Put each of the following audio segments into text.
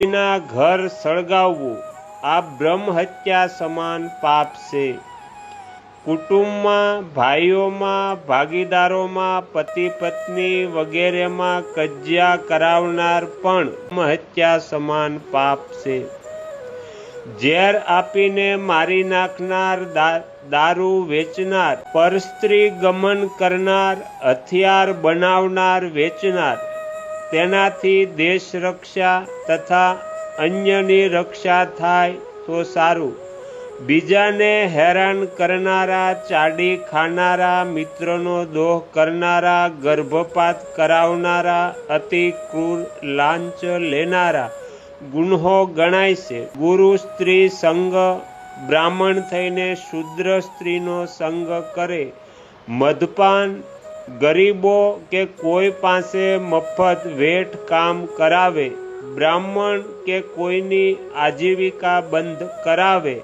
ના ઘર સળગાવવું આ બ્રહ્મ હત્યા સમાન પાપ છે। કુટુંબમાં, ભાઈઓમાં, ભાગીદારોમાં, પતિ પત્ની વગેરેમાં કજિયા કરાવનાર પણ બ્રહ્મ હત્યા સમાન પાપ છે। ઝેર આપીને મારી નાખનાર, દારૂ વેચનાર, પરસ્ત્રી ગમન કરનાર, હથિયાર બનાવનાર, વેચનાર, તેનાથી દેશ રક્ષા તથા અન્યની રક્ષા થાય તો સારું। બીજાને હેરાન કરનારા, ચાડી ખાનારા, મિત્રનો દોહ કરનારા, ગર્ભપાત કરાવનારા, અતિ ક્રૂર, લાંચ લેનારા ગુન્હો ગણાય છે। ગુરુ સ્ત્રી સંગ, બ્રાહ્મણ થઈને શૂદ્ર સ્ત્રીનો સંગ કરે, મદપાન, ગરીબો કે કોઈ પાસે મફત વેઠ કામ કરાવે, બ્રાહ્મણ કે કોઈની આજીવિકા બંધ કરાવે,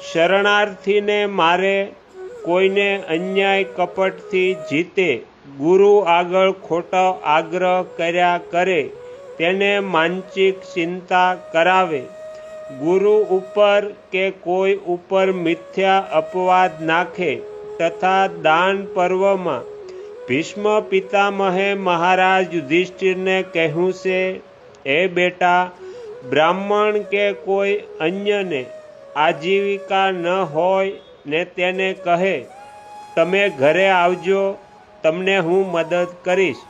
શરણાર્થીને મારે, કોઈને અન્યાય કપટથી જીતે, ગુરુ આગળ ખોટો આગ્રહ કર્યા કરે, તેને માનસિક ચિંતા કરાવે, ગુરુ ઉપર કે કોઈ ઉપર મિથ્યા અપવાદ નાખે તથા દાન પર્વમાં ભીષ્મ પિતામહે મહારાજ યુધિષ્ઠિરને કહ્યું છે, હે બેટા, બ્રાહ્મણ કે કોઈ અન્યને આજીવિકા ન હોય ને તેને કહે, તમે ઘરે આવજો, તમને હું મદદ કરીશ,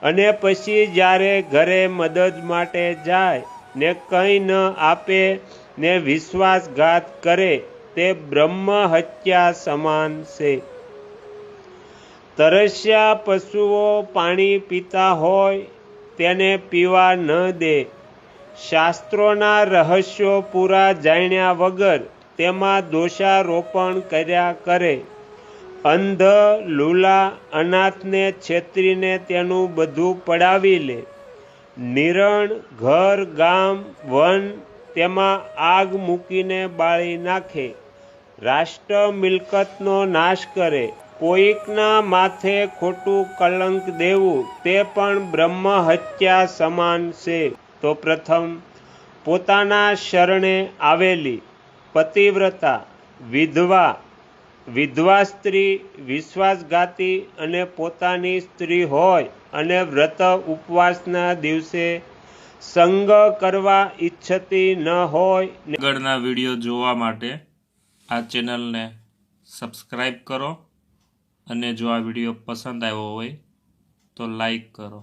અને પછી જ્યારે ઘરે મદદ માટે જાય ને કંઈ ન આપે ને વિશ્વાસઘાત કરે, તે બ્રહ્મ હત્યા સમાન છે। તરસ્યા પશુઓ પાણી પીતા હોય તેને પીવા ન દે, શાસ્ત્રોના રહસ્યો પૂરા જાણ્યા વગર તેમાં દોષારોપણ કર્યા કરે, અંધ, લૂલા, અનાથને છેતરીને તેનું બધું પડાવી લે, નિરણ, ઘર, ગામ, વન તેમાં આગ મૂકીને બાળી નાખે, રાષ્ટ્ર મિલકતનો નાશ કરે, કોઈકના માથે ખોટું કલંક દેવું, તે પણ બ્રહ્મ હત્યા સમાન છે। તો પ્રથમ, પોતાના શરણે આવેલી પતિવ્રતા, વિધવા, વિધવા સ્ત્રી, વિશ્વાસઘાતી અને પોતાની સ્ત્રી હોય અને વ્રત ઉપવાસના દિવસે સંગ કરવા ઈચ્છતી ન હોય, આગળના વિડીયો જોવા માટે આ ચેનલને સબસ્ક્રાઈબ કરો અને જો આ વિડીયો પસંદ આવ્યો હોય તો લાઈક કરો।